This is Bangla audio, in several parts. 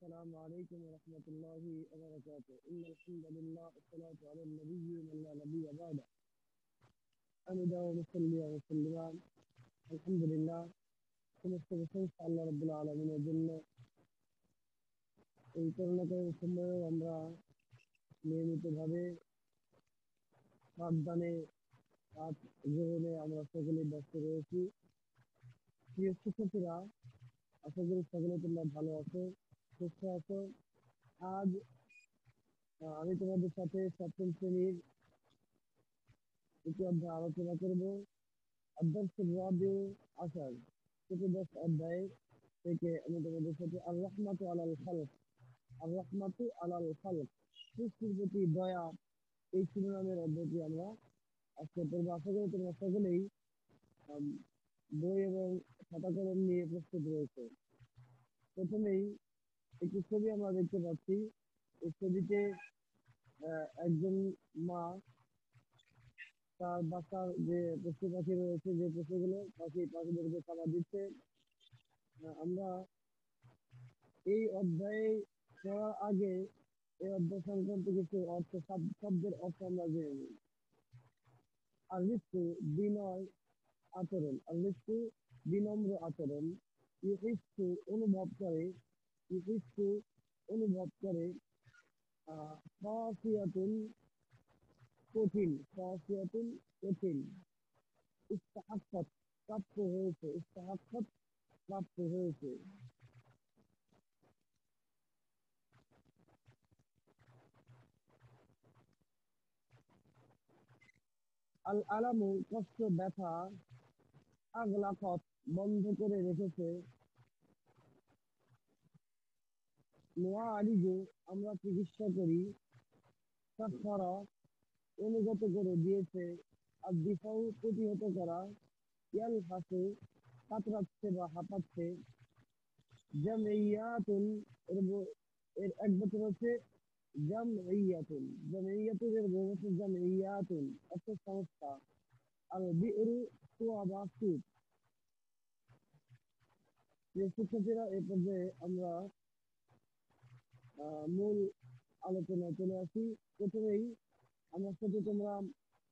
السلام عليكم ورحمة الله وبركاته. إن الحمد لله والصلاة على النبي من لا نبي بعده. حمد ومصلي ومسلمان الحمد لله সমস্ত প্রশংসা আল্লাহ রাব্বুল আলামিনের জন্য। এই করোনাকালীন সময়ে আমরা নিয়মিতভাবে সাবধানে কাজ গ্রহণে আমরা সকলে ব্যস্ত রয়েছি। প্রিয় শিক্ষার্থীরা, আশা করি সকলে তোমরা ভালো আছো, সুস্থ আছো। আজ আমি তোমাদের সাথে সপ্তম শ্রেণীর একটি অধ্যায় আলোচনা করব। الدرس الرابع عشر চতুর্দশ অধ্যায় থেকে আমি তোমাদের সাথে আর রহমাতু আলাল খালক, আর রহমাতু আলাল খালক, সৃষ্টির প্রতি দয়া, এই শিরোনামের অধ্যায়টি আমরা আজকে পড়বো। আশা করি তোমরা সকলেই আম, বই এবং খাতা কলম নিয়ে প্রস্তুত রয়েছে। প্রথমেই একটি ছবি আমরা দেখতে পাচ্ছি। এই ছবিতে একজন মা তার বাচ্চার যে পশু পাখি রয়েছে, যে পশুগুলো পাখিদেরকে খাবার দিচ্ছে। আমরা এই অধ্যায়ে পড়ার আগে এই অধ্যায় সংক্রান্ত কিছু অর্থ শব্দের অর্থ আমরা জেনে নিই। আর মৃত্যু বিনয় আচরণ, আর মৃত্যু বিনম্র আচরণ, ইহিস্তু অনুভব করে, ইহিস্তু অনুভব করে, খাসিয়াতুন কঠিন, খাসিয়াতুন কঠিন, ইস্তাহাক্কাত প্রাপ্ত হয়েছে, ইস্তাহাক্কাত প্রাপ্ত হয়েছে। আল আলামু কষ্ট ব্যথা, আগলাকত বন্ধ করে রেখেছে, নোয়ারিজু আমরা চিকিৎসা করি, সাক্ষরা অনুগত করে দিয়েছে, আর দিফাউ প্রতিহত করা, ইয়াল হাসে কাতরাচ্ছে বা হাঁপাচ্ছে, জামইয়াতুন এর এক বছর হচ্ছে জামইয়াতুন, জামইয়াতুন এর বহু বছর জামইয়াতুন অর্থ সংস্থা। আর বিউরু কুয়া বা কূপ। প্রিয় শিক্ষার্থীরা, এ পর্যায়ে আমরা মূল আলোচনায় চলে আসি। প্রথমেই আমার সাথে তোমরা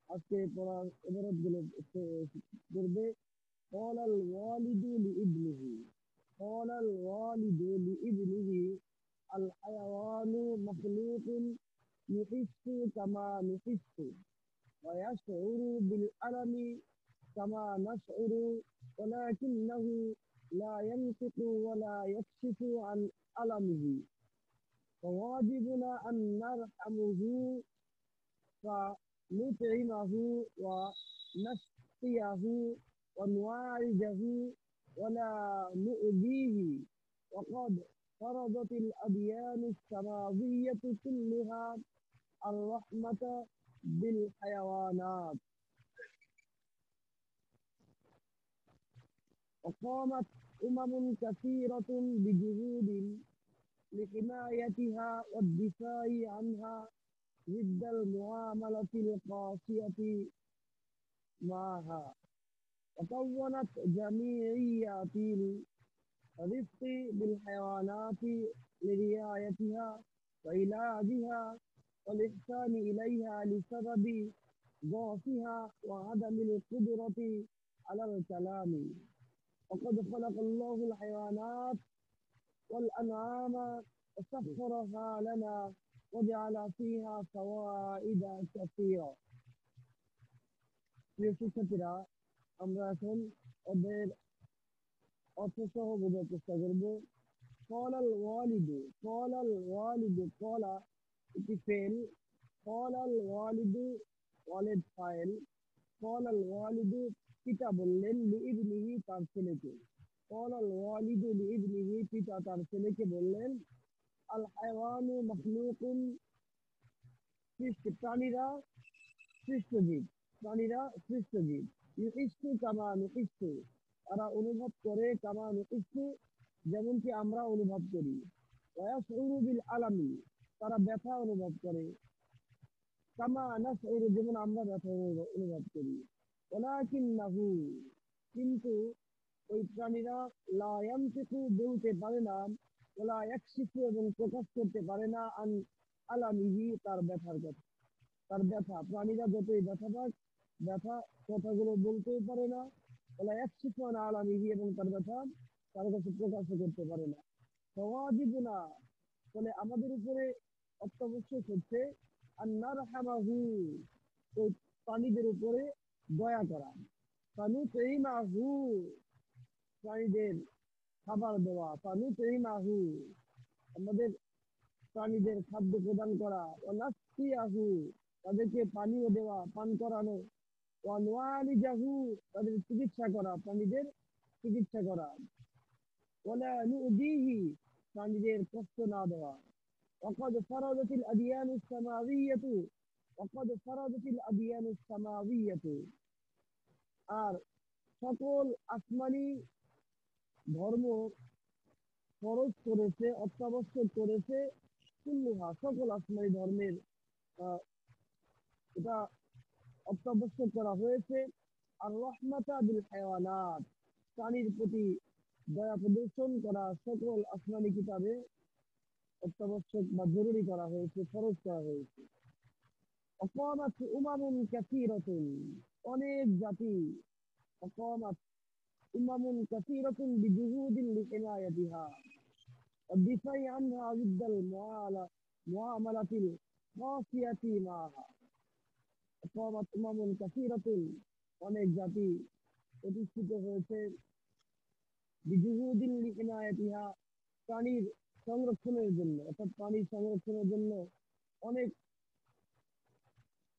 আজকে পড়ার ইবারত গুলো করবে। قال الوالد لابنه، قال الوالد لابنه الحيوان مخلوق يحس كما نحس ويشعر بالألم كما نشعر ولكنه لا ينطق ولا يكشف عن ألمه، فواجبنا أن نرحمه فنطعمه ونسقيه ونعالجه ولا نؤذيه. وقد فرضت الأديان السماوية كلها الرحمة بالحيوانات، وقامت كثيرة بجهود لحمايتها والدفاع عنها ضد المعاملة القاسية معها، وكونت جمعيات الرفق بالحيوانات لرعايتها وعلاجها والإحسان إليها لسبب ضعفها وعدم القدرة على الكلام. وقد خلق الله الحيوانات والأنعام وسخرها لنا وجعل فيها فوائد كثيرة. প্রিয় শিক্ষার্থীরা, আমরা এখন ওদের অর্থ সহ বোঝার চেষ্টা করব। কলাল ওয়ালিদু, কলাল ওয়ালিদু, কলা এটি ফেল, কলাল ওয়ালিদু ওয়ালিদ ফাইল, কলাল ওয়ালিদু পিতা বললেন, লিইবনিহি তার ছেলেকে, কলাল ওয়ালিদু লিইবনিহি পিতা তার ছেলেকে বললেন, আল হায়ওয়ানু মাখলুকুন প্রাণীরা সৃষ্টজীব, প্রাণীরা সৃষ্টজীব, ইউহিস্সু কামা নুহিস্সু তারা অনুভব করে, কামা নুহিস্সু যেমনটি আমরা অনুভব করি, ওয়ায়াশউরু বিল আলামি তারা ব্যথা অনুভব করে, কামা নাশউরু যেমন আমরা ব্যথা অনুভব করি, ওয়ালাকিন্নাহু কিন্তু ওই প্রাণীরা লা ইয়ানতিকু বলতে পারে না, ওলা ইয়াকশিফু এবং প্রকাশ করতে পারে না আন আলামিহি তার ব্যথার কথা। তার ব্যথা, প্রাণীরা যতই ব্যথা পাক, ব্যথা কথাগুলো বলতেও পারে না। ওলা ইয়াকশিফু আন আলামিহি এবং তার ব্যথা তার কাছে প্রকাশও করতে পারে না। ফাওয়াজিবুনা, ফলে আমাদের উপরে অত্যাবশ্যক হচ্ছে আর নারহামাহু, ওই প্রাণীদের উপরে দয়া করা। ফানুতঈমাহু, প্রাণীদের খাবার দেওয়া। ফানুতঈমাহু, আমাদের প্রাণীদের খাদ্য প্রদান করা। ওয়ানাসকিয়াহু, তাদেরকে পানীয় দেওয়া, পান করানো। ওয়ানুআলিজাহু, তাদের চিকিৎসা করা, প্রাণীদের চিকিৎসা করা। ওয়ালা নুদিহি, প্রাণীদের কষ্ট না দেওয়া। وقد فرضت الأديان السماوية وقد فرضت الأديان السماوية, আর সকল আসমানি ধর্ম ফরজ করেছে, অত্যাবশ্যক করেছে, কুল্লুহা, সকল আসমানি ধর্মের আহ, এটা অত্যাবশ্যক করা হয়েছে। আর রহমাতা বিল হায়াওয়ানাত, প্রাণীর প্রতি দয়া প্রদর্শন করা সকল আসমানি কিতাবে অত্যাবশ্যক বা জরুরি করা হয়েছে, ফরজ করা হয়েছে। অকামাত উমামুন কাসীরাতুন, অনেক জাতি। অকামাত উমামুন কাসীরাতুন বিজুহুদিন লিহিমায়াতিহা والدفاع عنها ضد المعاملة القاسية معها। অকামাত উমামুন কাসীরাতুন, অনেক জাতি প্রতিষ্ঠিত হয়েছে বিজুহুদিন লিহিমায়াতিহা, প্রাণীর সংরক্ষণের জন্য, অর্থাৎ প্রাণীর সংরক্ষণের জন্য অনেক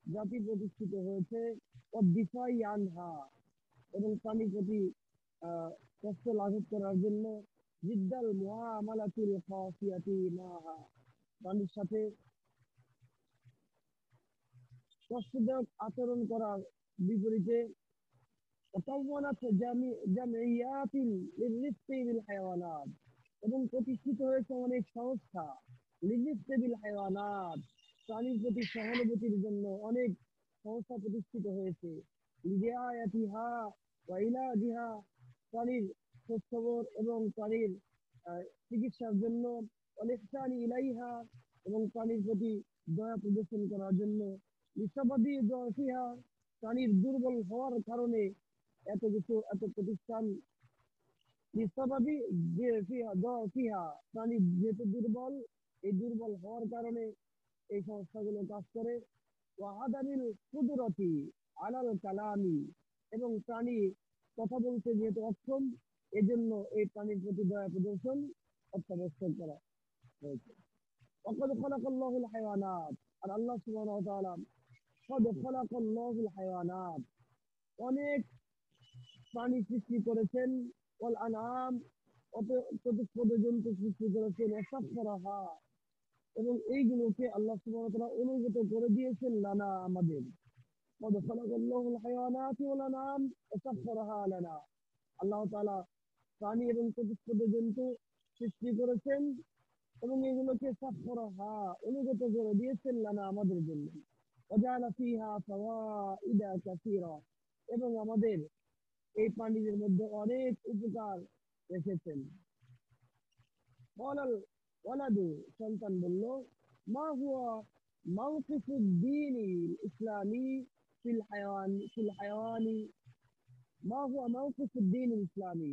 জাতি প্রতিষ্ঠিত হয়েছে। অদ্দিফাই আনহা, এবং প্রাণীর প্রতি আহ কষ্ট লাঘব করার জন্য। জিদ্দাল মুআমালাতিল খাসিয়াতি মাহা, প্রাণীর সাথে কষ্টদায়ক আচরণ করার বিপরীতে। وكونت جمعيات للرفق بالحيوانات, এবং প্রতিষ্ঠিত হয়েছে অনেক সংস্থা লিরিফক বিল হায়াওয়ানাত, প্রাণীর প্রতি সহানুভূতির জন্য অনেক সংস্থা প্রতিষ্ঠিত হয়েছে। লিরিআয়াতিহা ওয়া ইলাজিহা, প্রাণীর খোঁজখবর এবং প্রাণীর চিকিৎসার জন্য। অল-ইহসানি ইলাইহা, এবং প্রাণীর প্রতি দয়া প্রদর্শন করার জন্য। লিসাবাবি যফিহা, প্রাণীর দুর্বল হওয়ার কারণে এত কিছু, এত প্রতিষ্ঠান। লিসাবাবি যফিহা, প্রাণী যেহেতু দুর্বল, এই দুর্বল হওয়ার কারণে এই সংস্থাগুলো কাজ করে। ওয়াহাদামিল কুদরতি আলাল কালামি, এবং প্রাণী কথা বলতে যেহেতু অক্ষম, এজন্য এই প্রাণীর প্রতি দয়া প্রদর্শন অত্যাবশ্যক করা হয়েছে। وقد خلق الله الحيوانات, আর আল্লাহ সুবহানাহু ওয়া তাআলা قد خلق الله الحيوانات, অনেক প্রাণী সৃষ্টি করেছেন। ওয়াল আনআম, চতুষ্পদ জন্তু সৃষ্টি করেছেন। ওয়াসাখখারাহা, এবং এইগুলোকে আল্লাহ সুবহানাহু ওয়া তাআলা অনুগত করে দিয়েছেন লানা, আমাদের। قد خلق الله الحيوانات والأنعام وسخرها لنا, আল্লাহ তাআলা প্রাণী এবং চতুষ্পদ জন্তু সৃষ্টি করেছেন এবং এগুলোকে সাখরাহা, অনুগত করে দিয়েছেন লানা, আমাদের জন্য। وجعل فيها فوائد كثيرة, এবং আমাদের এই প্রাণীদের মধ্যে অনেক উপকার রেখেছেন। বলাল ওয়ালাদু, সন্তান বলল, মা হুয়া মাওকিফুদ্দীন ইসলামী ফিল হায়াওয়ানি, মা হুয়া মাওকিফুদ্দীন ইসলামী।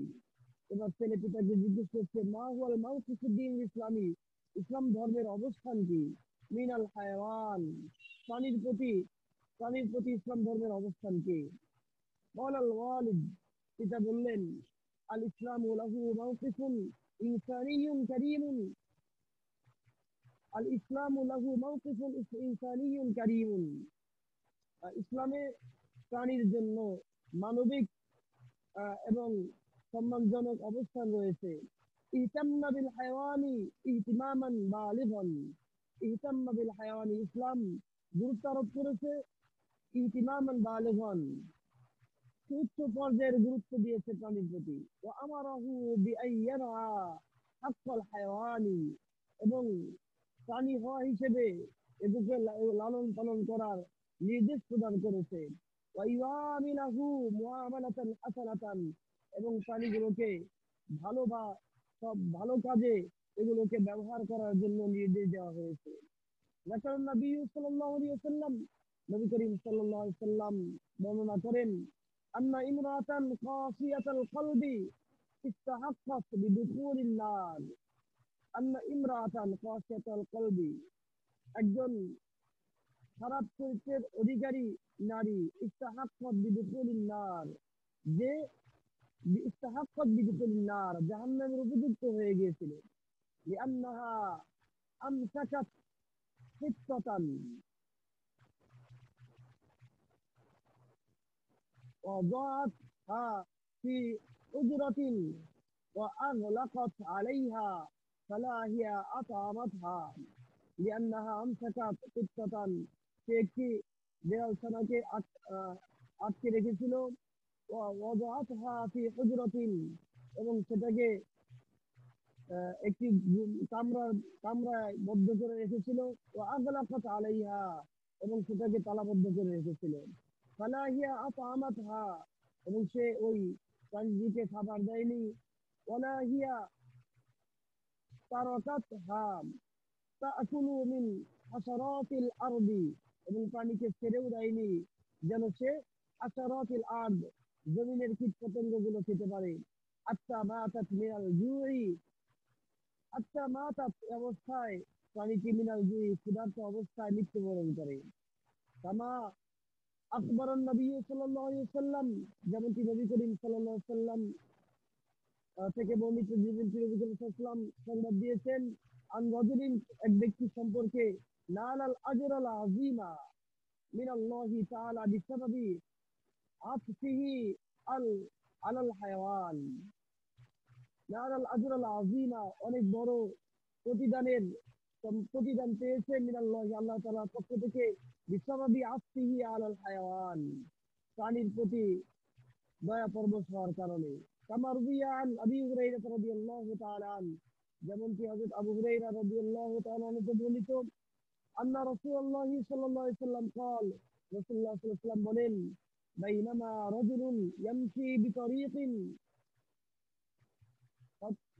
এবার ছেলে পিতাকে জিজ্ঞেস করছে, মা হুয়াল মাওকিফুদ্দীন ইসলামী, ইসলাম ধর্মের অবস্থান কি। মিনাল হায়াওয়ান, প্রাণীর প্রতি, প্রাণীর প্রতি ইসলাম ধর্মের অবস্থান কি। বলাল ওয়ালিদ, পিতা বললেন, আল ইসলামু লাহু মাওকিফুন ইনসানিয়্যুন কারীমুন, আল ইসলামু লাহু মাওকিফুন ইনসানিয়্যুন কারীমুন, ইসলামে প্রাণীর জন্য মানবিক এবং সম্মানজনক অবস্থান রয়েছে। ইহতাম্মা বিল হায়াওয়ানি ইহতিমামান বালিগান, ইহতাম্মা বিল হায়াওয়ানি, ইসলাম গুরুত্ব আরোপ করেছে। ইহতিমামান বালিগান, উচ্চ পর্যায়ের গুরুত্ব দিয়েছে প্রাণীর প্রতি। ওয়া আমারাহু বিআইয়ারআ হাক্কাল হায়াওয়ানি, এবং প্রাণী হওয়া হিসেবে এদেরকে লালন পালন করার নির্দেশ প্রদান করেছে। ওয়া ইউআমিলাহু মুআমালাতান হাসানাতান, এবং প্রাণীগুলোকে ভালো বা সব ভালো কাজে এগুলোকে ব্যবহার করার জন্য নির্দেশ দেওয়া হয়েছে। যাকার নবী সাল্লাল্লাহু আলাইহি ওয়াসাল্লাম, নবী করিম সাল্লাল্লাহু আলাইহি ওয়াসাল্লাম বর্ণনা করেন, আন্না ইমরাতান কাসিয়াতাল কলবি ইস্তাহাক্কাত বিদুখুলিন নার। আন্না ইমরাতান কাসিয়াতাল কলবি, একজন খারাপ চরিত্রের অধিকারী নারী, ইস্তাহাক্কাত বিদুখুলিন নার, যে ইস্তাহাক্কাত বিদুখুলিন নার, জাহান্নামের উপযুক্ত হয়ে গিয়েছিল। লিআন্নাহা আমসাকাত হিত্তাতান وضعتها في حجرة وأغلقت عليها فلا هي أطعمتها لأنها أمسكت قطة। সে একটি বিড়ালছানাকে আটকে রেখেছিল। وضعتها في حجرة, এবং সেটাকে একটি কামরায় বদ্ধ করে রেখেছিল। وأغلقت عليها, এবং সেটাকে তালাবদ্ধ করে রেখেছিল। ফালা হিয়া আতআমাতহা, এবং সে ওই প্রাণীটিকে খাবার দেয়নি। ওয়ালা হিয়া তারাকাতহা তাআকুলু মিন হাশারাতিল আরদি, এবং প্রাণীকে ছেড়েও দেয়নি যেন সে হাশারাতিল আরদ, জমিনের কীটপতঙ্গগুলো খেতে পারে। আত্তা মাতাত মিনাল জুই, আত্তা মাতাত অবস্থায় প্রাণীটি মিনাল জুই, ক্ষুধার্ত অবস্থায় মৃত্যুবরণ করে। কামা আকবরান নবী সাল্লাল্লাহু আলাইহি ওয়াসাল্লাম, যেমনটি নবী করিম সাল্লাল্লাহু আলাইহি ওয়াসাল্লাম থেকে বর্ণিত, জিবরিল নবী করিম সাল্লাল্লাহু আলাইহি ওয়াসাল্লাম সংবাদ দিয়েছেন, আন রাজুলিন, এক ব্যক্তি সম্পর্কে, নালাল আজরাল আযীমা মিনাল্লাহি তাআলা বিসাবাবি আতফিহি আল আলাল হায়াওয়ান। নালাল আজরাল আযীমা, অনেক বড় প্রতিদানের প্রতিদান পেয়েছে, মিনাল্লাহি, আল্লাহ তাআলার পক্ষ থেকে, বিসাবাবি আতফিহি আলাল হায়াওয়ান, প্রাণীর প্রতি দয়া পরবশ হওয়ার কারণে। কামা রুবিয়া আন আবি হুরায়রা রাদিয়াল্লাহু তাআলা আন, যেমনটি হযরত আবু হুরায়রা রাদিয়াল্লাহু তাআলা আনহু বর্ণিত, আন্না রাসূলুল্লাহ সাল্লাল্লাহু আলাইহি ওয়াসাল্লাম قال, রাসূলুল্লাহ সাল্লাল্লাহু আলাইহি ওয়াসাল্লাম বলেন, বাইনামা রাজুলুন ইয়ামশি বিতরিকিন,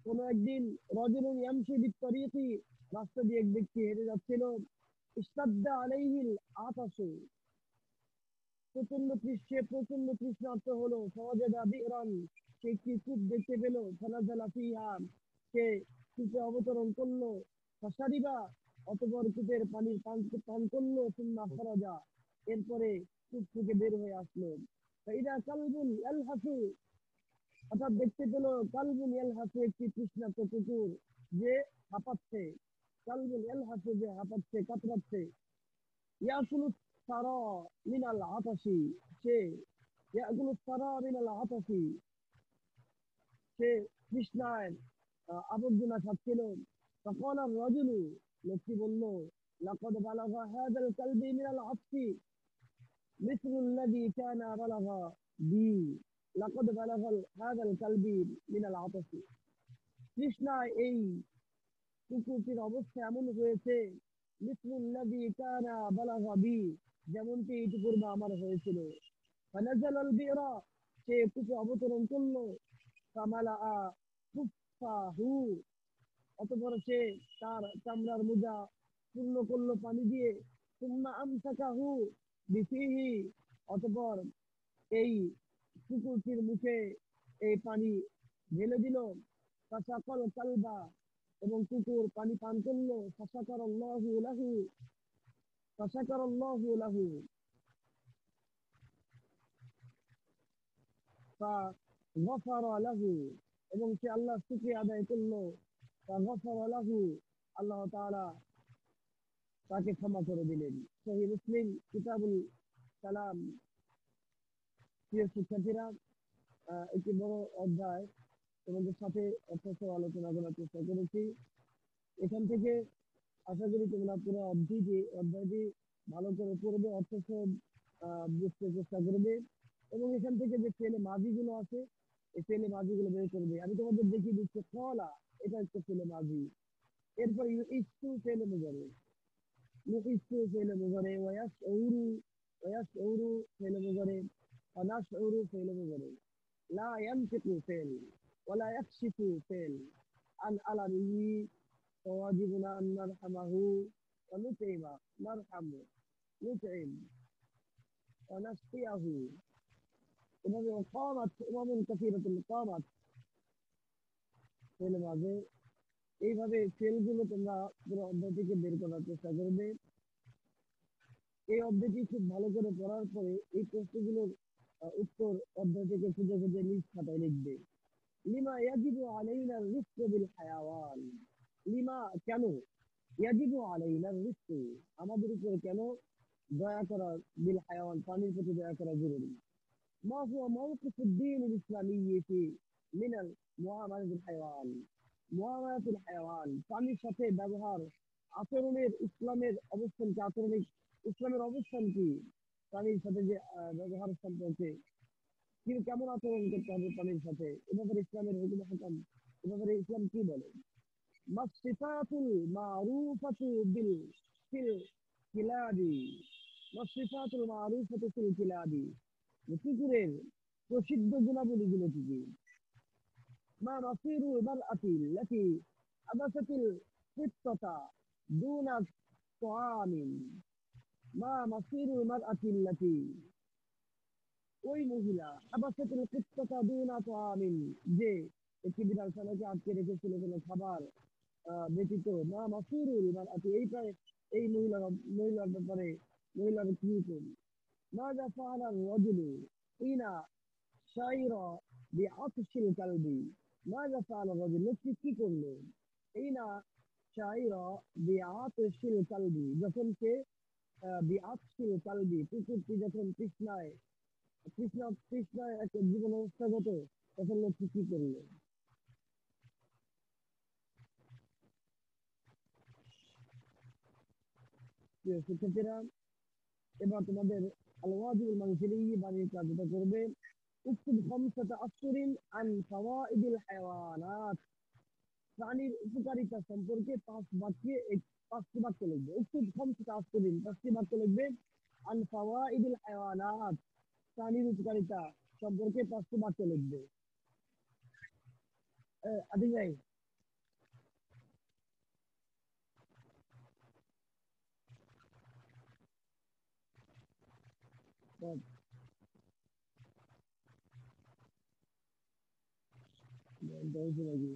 কোন একদিন, রাজুলুন ইয়ামশি বিতরিকি, রাস্তা দিয়ে এক ব্যক্তি হেঁটে যাচ্ছিল, ইশতাদ্দা আলাইহিল আতাশু, প্রচন্ড তৃষ্ণার্ত হলো। ফাওয়াজাদা বি'রান, সে একটি কূপ দেখতে পেল। ফানাজালা ফিহা, সে কূপে অবতরণ করলো। ফাশারিবা, অতঃপর কূপের পানি পান করলো। সুম্মা খারাজা, এরপরে কূপ থেকে বের হয়ে আসলো। ফাইদা কালবুন ইয়ালহাসু, হঠাৎ দেখতে পেল কালবুন ইয়ালহাসু, একটি তৃষ্ণার্ত কুকুর, যে হাঁপাচ্ছে। কালবুন ইয়ালহাসু, যে হাঁপাচ্ছে, কাতরাচ্ছে। ইয়াকুলু সারা মিনাল আতাশি, সে ইয়াকুলু সারা মিনাল আতাশি, সে তৃষ্ণায় আবর্জনা খাচ্ছিল। তখন আর রজুলু, লোকটি বলল, লাকাদ বালাগা হাযাল কালবি মিনাল আতশি মিসলুল্লাযী কানা বালাগা বি। লাকাদ বালাগা হাযাল কালবি মিনাল আতশি, তৃষ্ণায় এই কুকুরটির অবস্থা এমন হয়েছে, মিসলুল্লাযী কানা বালাগা বি, যেমনটি এইটুকুর পূর্বে আমার হয়েছিল। ফানাজাল আল বিরা, সে কূপে অবতরণ করলো। ফামালাআ কুফফাহু, অতঃপর সে তার চামড়ার মোজা পূর্ণ করলো পানি দিয়ে। সুম্মা আমসাকাহু বিফিহি, অতঃপর এই কুকুরটির মুখে এই পানি ঢেলে দিল। ফাসাকাল কালবা, এবং কুকুর পানি পান করলো। ফাসাকারাল্লাহু লাহু, ফাসাকারাল্লাহু লাহু, ফাগফারা লাহু, এবং সে আল্লাহর শুকরিয়া আদায় করলো। ফাগফারা লাহু, আল্লাহ তাআলা তাকে ক্ষমা করে দিলেন। সহিহ মুসলিম কিতাবুল কালাম। প্রিয় শিক্ষার্থীরা, একটি বড় অধ্যায় তোমাদের সাথে অর্থসহ আলোচনা করার চেষ্টা করেছি। এখান থেকে আশা করি তোমরা পুরো অধ্যায়টি ভালো করে পড়বে, অর্থসহ বুঝতে চেষ্টা করবে, এবং এখান থেকে যে ফেলে মাঝিগুলো আছে, এই ফেলে মাঝিগুলো বের করবে। আমি তোমাদের দেখিয়ে দিচ্ছি, কলা, এটা হচ্ছে ফেলে মাঝি। এরপর ইস্তু ফেলে মুজারে, ইস্তু ফেলে মুজারে, ওয়াসউরু ফেলে মুজারে, ওয়ানাশউরু ফেলে মুজারে, লা ইয়ানতিকু ফেল, ওয়ালা ইয়াকশিফু ফেল, আন আলামিহি فواجبنا أن نرحمه ونطعمه، نرحمه، نطعم ونسقيه। এভাবে قامت أمم كثيرة قامت ফেলে মাঝে এইভাবে ফেলগুলো তোমরা পুরো অধ্যায় থেকে বের করার চেষ্টা করবে। এই অধ্যায়টি খুব ভালো করে পড়ার পরে এই প্রশ্নগুলোর উত্তর অধ্যায় থেকে খুঁজে খুঁজে নিজ খাতায় লিখবে। লিমা ইয়াজিবু আলাইনা রিফকু বিল হায়াওয়ান। লিমা কেন? ইয়াজিবু আলাইনা রিফকু আমাদের উপরে কেন দয়া করা, বিল হায়াওয়ান প্রাণীর প্রতি দয়া করা জরুরি। মা হুয়া মাওকিফুদ দীনিল ইসলামিয়্যিতি মিনাল মুআমালাতিল হায়াওয়ান। মুআমালাতুল হায়াওয়ান প্রাণীর সাথে ব্যবহার আচরণের ইসলামের অবস্থান কি? ইসলামের অবস্থান কি প্রাণীর সাথে যে ব্যবহার সম্পর্কে? কেমন আচরণ করতে হবে প্রাণীর সাথে, এ ব্যাপারে ইসলামের হুকুম হাকাম, এ ব্যাপারে ইসলাম কি বলে? মাসিফাতুল মারুফাতু বিল ফিল কিলাবি। মাসিফাতুল মারুফাতু ফিল কিলাবি, কুকুরের প্রসিদ্ধ গুণাবলীগুলো কি কি? মা মাসিরু মারআতি লাতি আবাসাতিল কিত্তাতা দুনা তাআমিন। মা মাসিরু মারআতি লাতি, ওই মহিলা আবাসাতিল কিত্তাতা দুনা তাআমিন, যে একটি বিড়াল ছানাকে আটকে রেখেছিল কোনো খাবার ব্যতীত। মা মাসিরুল মারআতি, এই মহিলার ব্যাপারে মহিলার কি হুকুম? ماذا فعل الرجل حين شعر بعطش الكلب؟ ماذا فعل الرجل, লোকটি কি করলো? حين شعر بعطش الكلب, যখন সে بعطش الكلب কুকুরটি যখন তৃষ্ণায় একটা জীবন অবস্থাগত, তখন লোকটি কি করলো? প্রিয় শিক্ষার্থীরা, এবার তোমাদের আল ওয়াজিবুল মানজিলি বাড়ির কাজ যেটা করবে, উক্তুব খামসাতা আসরিন আন ফাওয়াইদিল হায়াওয়ানাত, প্রাণীর উপকারিতা সম্পর্কে পাঁচটি বাক্য লিখবে। উক্তুব খামসাতা আসরিন, পাঁচটি বাক্য লিখবে। আন ফাওয়াইদিল হায়াওয়ানাত, প্রাণীর উপকারিতা সম্পর্কে পাঁচটি বাক্য লিখবে। আদি ভাই, নাকি?